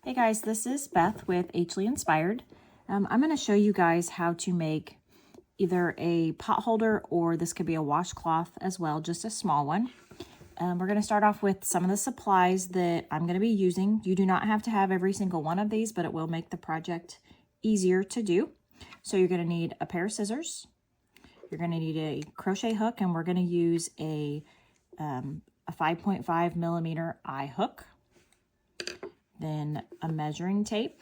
Hey guys, this is Beth with Hly Inspired. I'm going to show you guys how to make either a pot holder or this could be a washcloth as well, just a small one. We're going to start off with some of the supplies that I'm going to be using. You do not have to have every single one of these, but it will make the project easier to do. So you're going to need a pair of scissors. You're going to need a crochet hook, and we're going to use a 5.5 millimeter eye hook. Then a measuring tape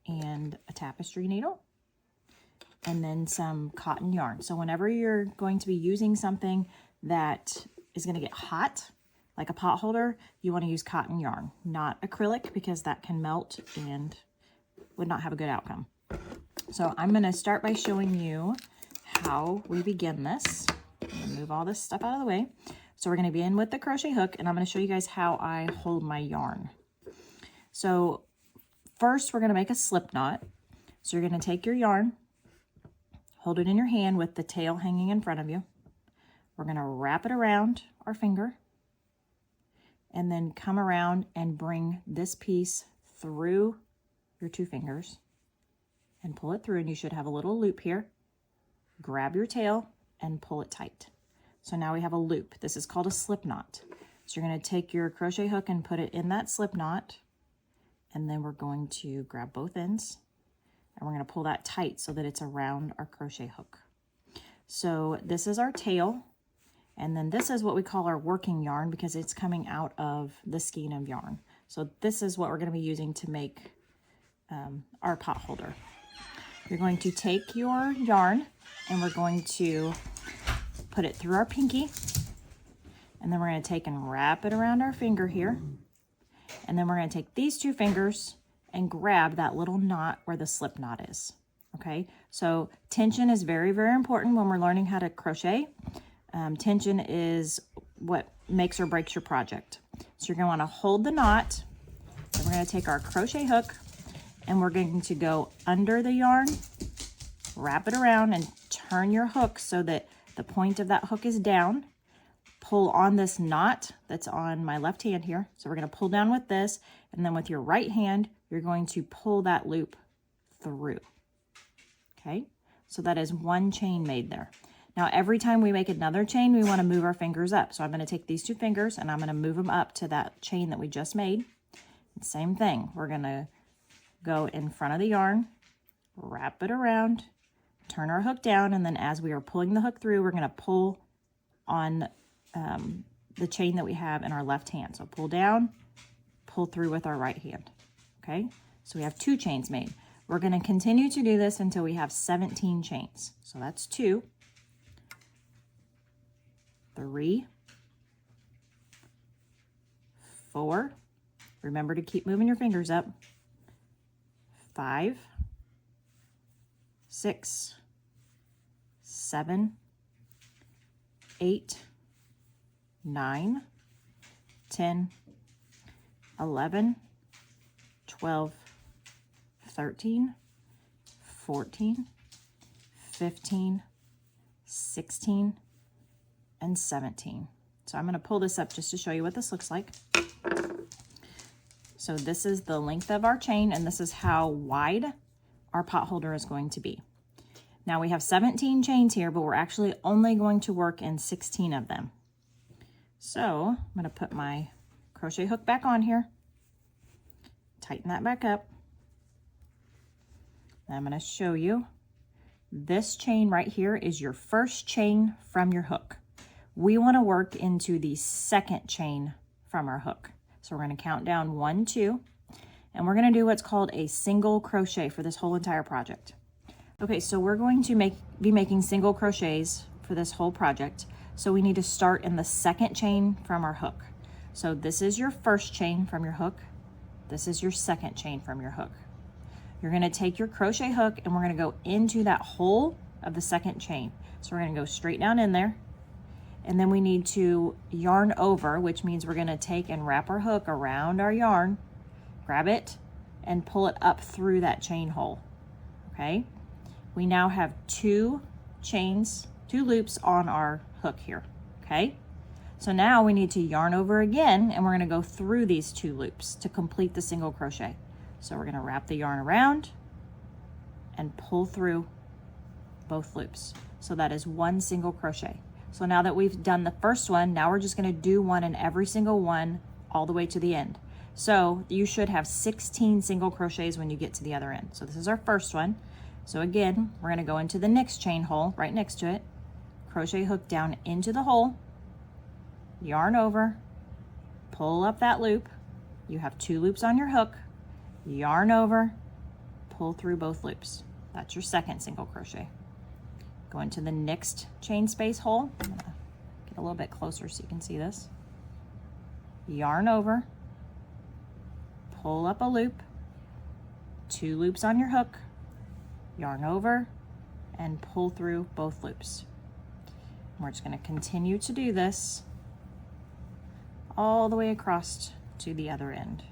and a tapestry needle, and then some cotton yarn. So whenever you're going to be using something that is going to get hot, like a pot holder, you want to use cotton yarn, not acrylic, because that can melt and would not have a good outcome. So I'm going to start by showing you how we begin this. I'm going to move all this stuff out of the way. So we're going to begin with the crochet hook, and I'm going to show you guys how I hold my yarn. So first we're going to make a slip knot. So you're going to take your yarn, hold it in your hand with the tail hanging in front of you. We're going to wrap it around our finger and then come around and bring this piece through your two fingers and pull it through, and you should have a little loop here. Grab your tail and pull it tight. So now we have a loop. This is called a slip knot. So you're going to take your crochet hook and put it in that slip knot. And then we're going to grab both ends and we're going to pull that tight so that it's around our crochet hook. So this is our tail, and then this is what we call our working yarn because it's coming out of the skein of yarn. So this is what we're going to be using to make our pot holder. You're going to take your yarn and we're going to put it through our pinky, and then we're going to take and wrap it around our finger here. And then we're going to take these two fingers and grab that little knot where the slip knot is. Okay, so tension is very, very important when we're learning how to crochet. Tension is what makes or breaks your project. So you're going to want to hold the knot. And we're going to take our crochet hook and we're going to go under the yarn, wrap it around, and turn your hook so that the point of that hook is down. Pull on this knot that's on my left hand here. So we're going to pull down with this, and then with your right hand, you're going to pull that loop through. Okay, so that is one chain made there. Now, every time we make another chain, we want to move our fingers up. So I'm going to take these two fingers and I'm going to move them up to that chain that we just made. And same thing, we're going to go in front of the yarn, wrap it around, turn our hook down, and then as we are pulling the hook through, we're going to pull on the chain that we have in our left hand. So pull down, pull through with our right hand. Okay, so we have two chains made. We're going to continue to do this until we have 17 chains. So that's 2, 3, 4. Remember to keep moving your fingers up. 5, 6, 7, 8, 9, 10, 11, 12, 13, 14, 15, 16, and 17. So I'm going to pull this up just to show you what this looks like. So this is the length of our chain, and this is how wide our pot holder is going to be. Now we have 17 chains here, but we're actually only going to work in 16 of them. So I'm going to put my crochet hook back on here, tighten that back up. And I'm going to show you this chain right here is your first chain from your hook. We want to work into the second chain from our hook. So we're going to count down 1, 2, and we're going to do what's called a single crochet for this whole entire project. Okay, so we're going to be making single crochets for this whole project. So we need to start in the second chain from our hook. So this is your first chain from your hook. This is your second chain from your hook. You're going to take your crochet hook and we're going to go into that hole of the second chain. So we're going to go straight down in there. And then we need to yarn over, which means we're going to take and wrap our hook around our yarn, grab it, and pull it up through that chain hole. Okay? We now have 2 chains, 2 loops on our hook here. Okay? So now we need to yarn over again, and we're going to go through these 2 loops to complete the single crochet. So we're going to wrap the yarn around and pull through both loops. So that is one single crochet. So now that we've done the first one, now we're just going to do one in every single one all the way to the end. So you should have 16 single crochets when you get to the other end. So this is our first one. So again, we're going to go into the next chain hole right next to it, crochet hook down into the hole, yarn over, pull up that loop. You have 2 loops on your hook, yarn over, pull through both loops. That's your second single crochet. Go into the next chain space hole. I'm gonna get a little bit closer so you can see this. Yarn over, pull up a loop, 2 loops on your hook, yarn over, and pull through both loops. And we're just going to continue to do this all the way across to the other end.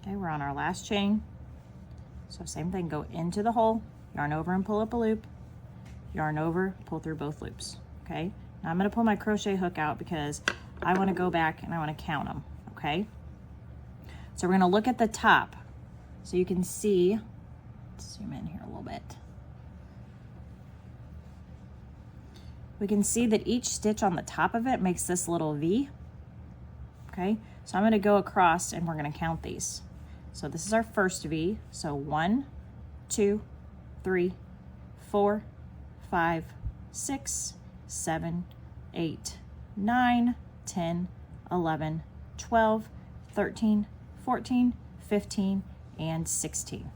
Okay, we're on our last chain. So same thing, go into the hole, yarn over and pull up a loop, yarn over, pull through both loops. Okay, now I'm going to pull my crochet hook out because I want to go back and I want to count them. Okay, so we're going to look at the top so you can see. Let's zoom in here a little bit. We can see that each stitch on the top of it makes this little V. Okay, so I'm going to go across and we're going to count these. So this is our first V. So 1, 2, 3, 4, 5, 6, 7, 8, 9, 10, 11, 12, 13, 14, 15, and 16.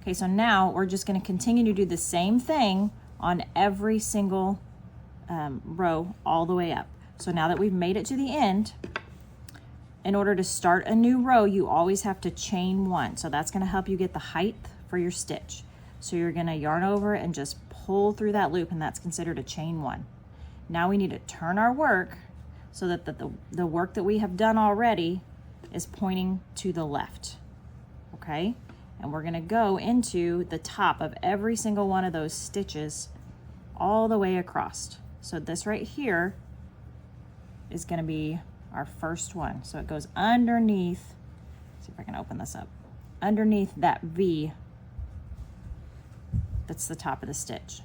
Okay, so now we're just going to continue to do the same thing on every single row all the way up. So now that we've made it to the end, in order to start a new row, you always have to chain 1. So that's going to help you get the height for your stitch. So you're going to yarn over and just pull through that loop, and that's considered a chain 1. Now we need to turn our work so that the work that we have done already is pointing to the left. Okay? And we're going to go into the top of every single one of those stitches all the way across. So this right here is going to be our first one. So it goes underneath, see if I can open this up, underneath that V that's the top of the stitch.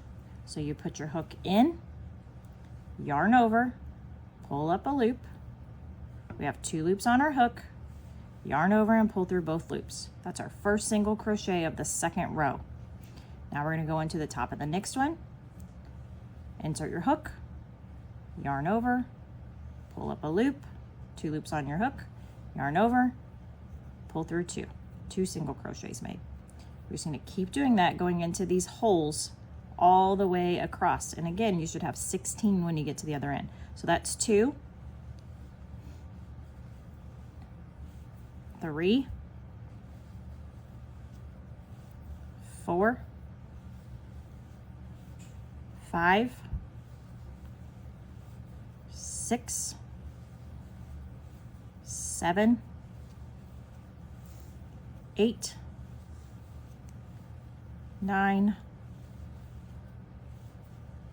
So you put your hook in, yarn over, pull up a loop. We have 2 loops on our hook, yarn over and pull through both loops. That's our first single crochet of the second row. Now we're going to go into the top of the next one, insert your hook, yarn over, pull up a loop, 2 loops on your hook, yarn over, pull through 2 single crochets made. We're just going to keep doing that, going into these holes all the way across. And again, you should have 16 when you get to the other end. So that's 2, 3, 4, 5, 6, 7, 8, 9,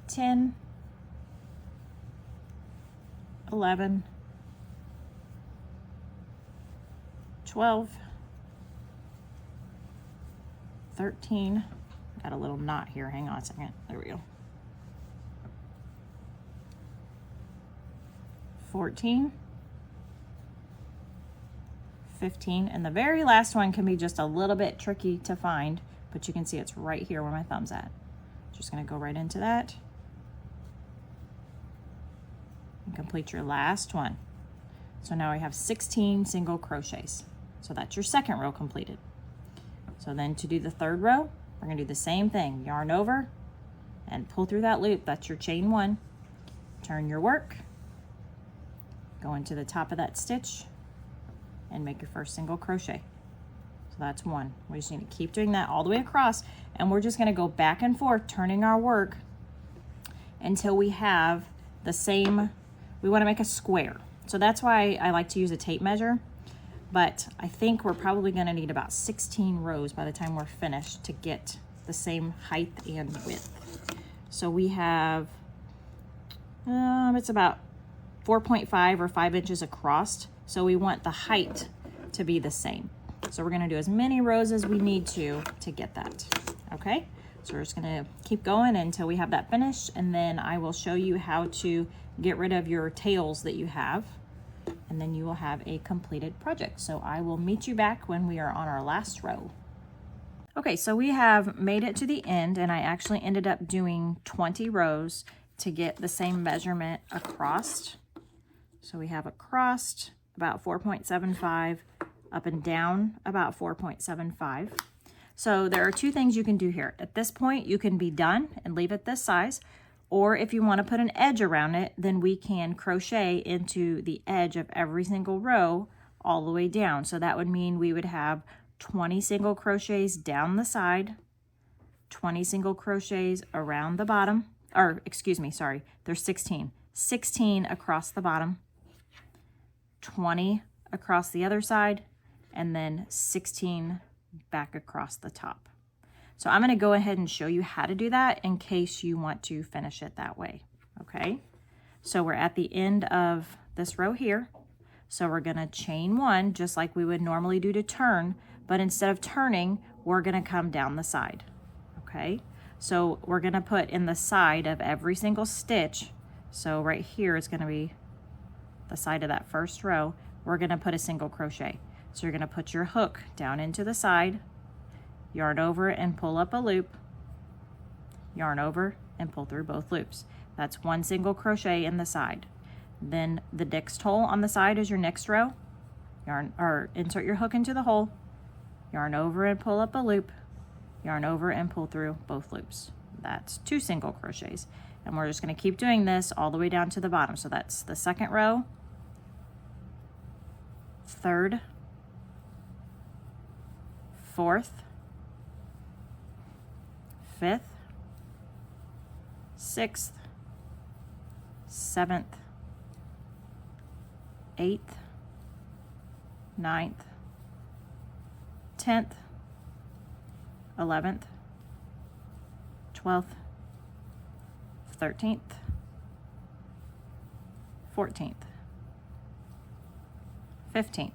10, 11, 12, 13, got a little knot here, hang on a second, there we go, 14, 15, and the very last one can be just a little bit tricky to find, but you can see it's right here where my thumb's at. Just going to go right into that and complete your last one. So now we have 16 single crochets. So that's your second row completed. So then to do the third row, We're gonna do the same thing, yarn over and pull through that loop. That's your chain 1. Turn your work, go into the top of that stitch and make your first single crochet. So that's 1. We just need to keep doing that all the way across, and we're just gonna go back and forth turning our work until we have the same. We wanna make a square. So that's why I like to use a tape measure, but I think we're probably gonna need about 16 rows by the time we're finished to get the same height and width. So we have, it's about 4.5 or 5 inches across. So we want the height to be the same. So we're gonna do as many rows as we need to get that, okay? So we're just gonna keep going until we have that finished, and then I will show you how to get rid of your tails that you have, and then you will have a completed project. So I will meet you back when we are on our last row. Okay, so we have made it to the end, and I actually ended up doing 20 rows to get the same measurement across. So we have across about 4.75, up and down about 4.75. So there are 2 things you can do here. At this point, you can be done and leave it this size, or if you want to put an edge around it, then we can crochet into the edge of every single row all the way down. So that would mean we would have 20 single crochets down the side, 20 single crochets around the bottom, or excuse me, sorry, there's 16. 16 across the bottom, 20 across the other side, and then 16 back across the top. So I'm gonna go ahead and show you how to do that in case you want to finish it that way, okay? So we're at the end of this row here. So we're gonna chain 1 just like we would normally do to turn, but instead of turning, we're gonna come down the side, okay? So we're gonna put in the side of every single stitch. So right here is gonna be the side of that first row. We're gonna put a single crochet. So you're gonna put your hook down into the side, yarn over and pull up a loop, yarn over and pull through both loops. That's 1 single crochet in the side. Then the next hole on the side is your next row. Yarn, or insert your hook into the hole, yarn over and pull up a loop, yarn over and pull through both loops. That's 2 single crochets. And we're just gonna keep doing this all the way down to the bottom. So that's the second row, third, fourth, fifth, sixth, seventh, eighth, ninth, 10th, 11th, 12th, 13th, 14th, 15th,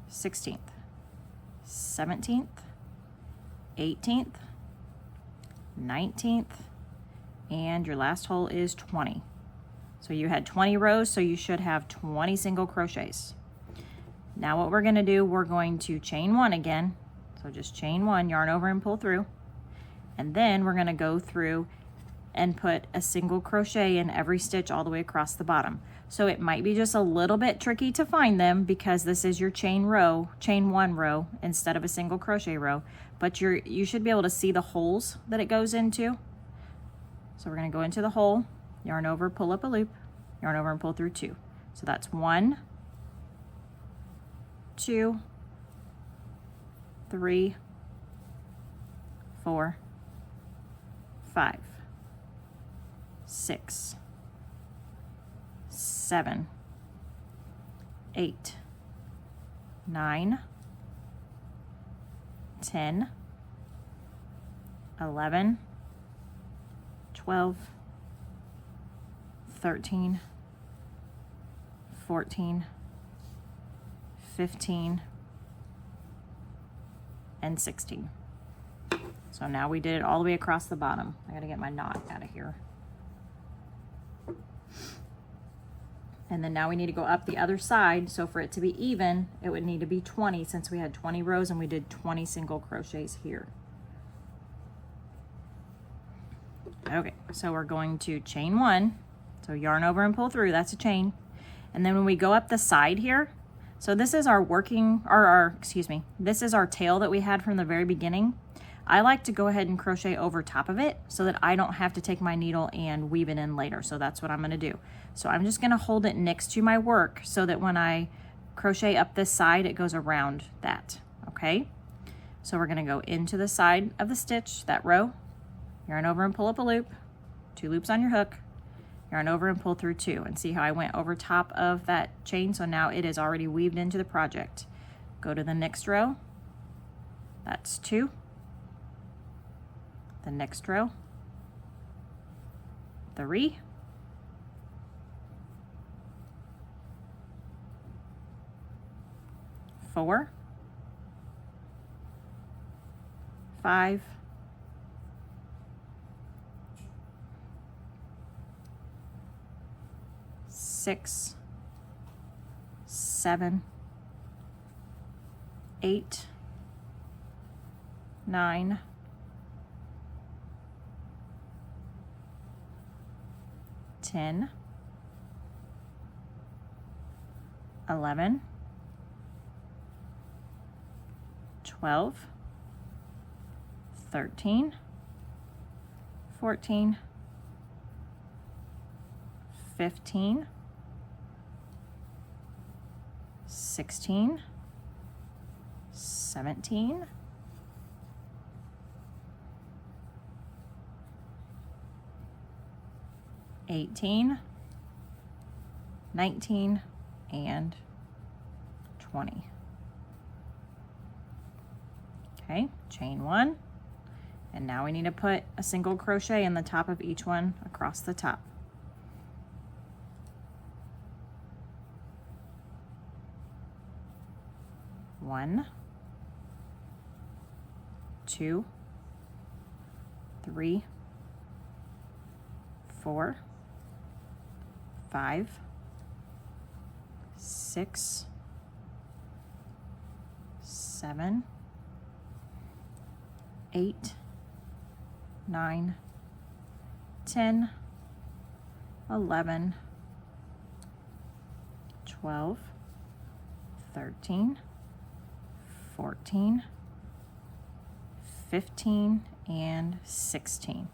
16th, 17th, 18th, 19th, and your last hole is 20. So you had 20 rows, so you should have 20 single crochets. Now what we're gonna do, we're going to chain 1 again. So just chain 1, yarn over and pull through. And then we're gonna go through and put a single crochet in every stitch all the way across the bottom. So it might be just a little bit tricky to find them because this is your chain 1 row instead of a single crochet row, but you should be able to see the holes that it goes into. So we're gonna go into the hole, yarn over, pull up a loop, yarn over and pull through 2. So that's 1, 2, 3, 4, 5, 6, 7, 8, 9, 10, 11, 12, 13, 14, 15, and 16. So now we did it all the way across the bottom. I gotta get my knot out of here. And then now we need to go up the other side. So for it to be even, it would need to be 20 since we had 20 rows and we did 20 single crochets here. Okay, so we're going to chain 1. So yarn over and pull through, that's a chain. And then when we go up the side here, so this is our this is our tail that we had from the very beginning. I like to go ahead and crochet over top of it so that I don't have to take my needle and weave it in later. So that's what I'm gonna do. So I'm just gonna hold it next to my work so that when I crochet up this side, it goes around that, okay? So we're gonna go into the side of the stitch, that row, yarn over and pull up a loop, 2 loops on your hook, yarn over and pull through 2, and see how I went over top of that chain, so now it is already weaved into the project. Go to the next row, that's 2, the next row, 3, 4, 5, 6, 7, 8, 9, 10, 11, 12, 13, 14, 15, 16, 17, 18, 19, and 20. Okay, chain 1, and now we need to put a single crochet in the top of each one across the top. One, 2, 3, 4, 5, 6, 7, 8, 9, 10, 11, 12, 13, 14, 15, and 16.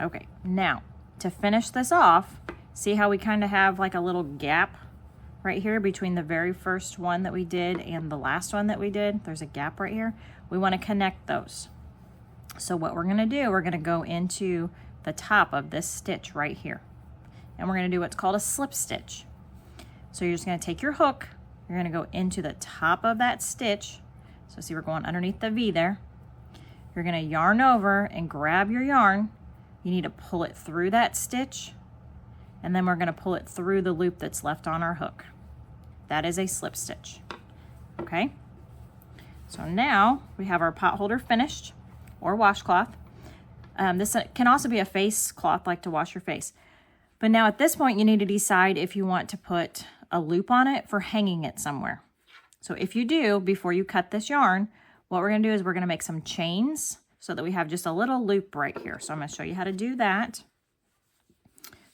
Okay, now to finish this off, see how we kind of have like a little gap right here between the very first one that we did and the last one that we did. There's a gap right here. We want to connect those. So what we're going to do, we're going to go into the top of this stitch right here, and we're going to do what's called a slip stitch. So you're just going to take your hook, you're going to go into the top of that stitch. So see, we're going underneath the V there. You're going to yarn over and grab your yarn. You need to pull it through that stitch, and then we're going to pull it through the loop that's left on our hook. That is a slip stitch. Okay, so now we have our pot holder finished, or washcloth. This can also be a face cloth, like to wash your face. But now at this point, you need to decide if you want to put a loop on it for hanging it somewhere. So if you do, before you cut this yarn, what we're going to do is we're going to make some chains so that we have just a little loop right here. So I'm going to show you how to do that.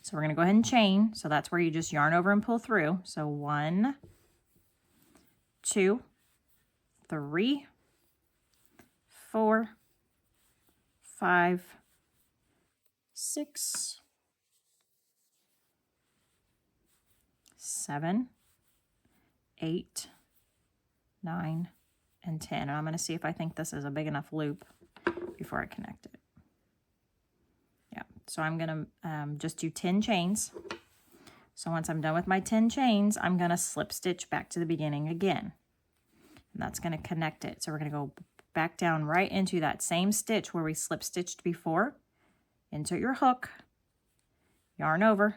So we're going to go ahead and chain. So that's where you just yarn over and pull through. So 1, 2, 3, 4, 5, 6, 7, 8, 9, and 10. And I'm going to see if I think this is a big enough loop before I connect it. Yeah, so I'm going to just do 10 chains. So once I'm done with my 10 chains, I'm going to slip stitch back to the beginning again. And that's going to connect it. So we're going to go back down right into that same stitch where we slip stitched before. Insert your hook, yarn over,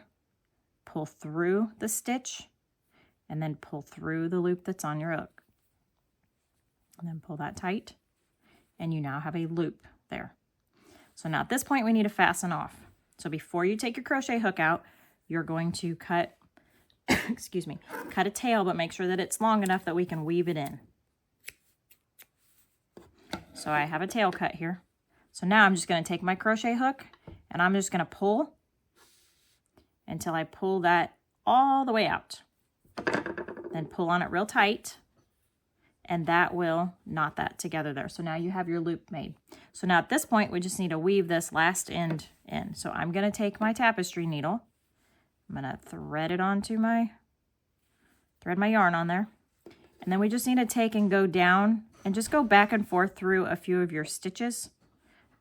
pull through the stitch, and then pull through the loop that's on your hook. And then pull that tight, and you now have a loop there. So now at this point, we need to fasten off. So before you take your crochet hook out, you're going to cut, excuse me, cut a tail, but make sure that it's long enough that we can weave it in. So I have a tail cut here. So now I'm just going to take my crochet hook, and I'm just going to pull until I pull that all the way out. Then pull on it real tight, and that will knot that together there. So now you have your loop made. So now at this point, we just need to weave this last end in. So I'm going to take my tapestry needle. I'm going to thread it onto thread my yarn on there. And then we just need to take and go down and just go back and forth through a few of your stitches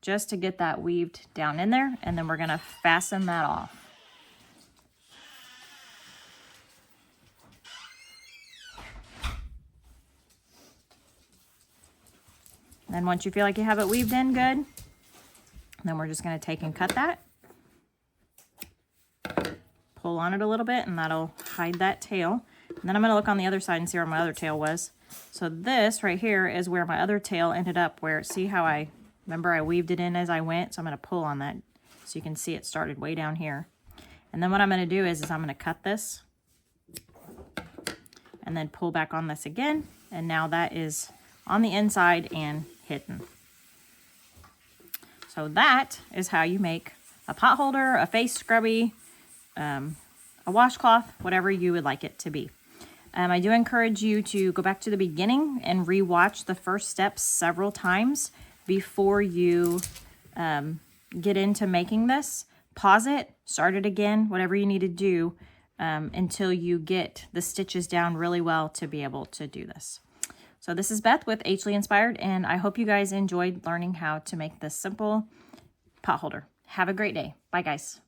just to get that weaved down in there. And then we're going to fasten that off. Then once you feel like you have it weaved in good, then we're just going to take and cut that. Pull on it a little bit and that'll hide that tail. And then I'm going to look on the other side and see where my other tail was. So this right here is where my other tail ended up, where see how remember I weaved it in as I went. So I'm going to pull on that so you can see it started way down here. And then what I'm going to do is I'm going to cut this and then pull back on this again. And now that is on the inside and hidden. So that is how you make a pot holder, a face scrubby, a washcloth, whatever you would like it to be. I do encourage you to go back to the beginning and re-watch the first steps several times before you get into making this. Pause it, start it again, whatever you need to do until you get the stitches down really well to be able to do this. So this is Beth with Hly Inspired, and I hope you guys enjoyed learning how to make this simple pot holder. Have a great day. Bye, guys.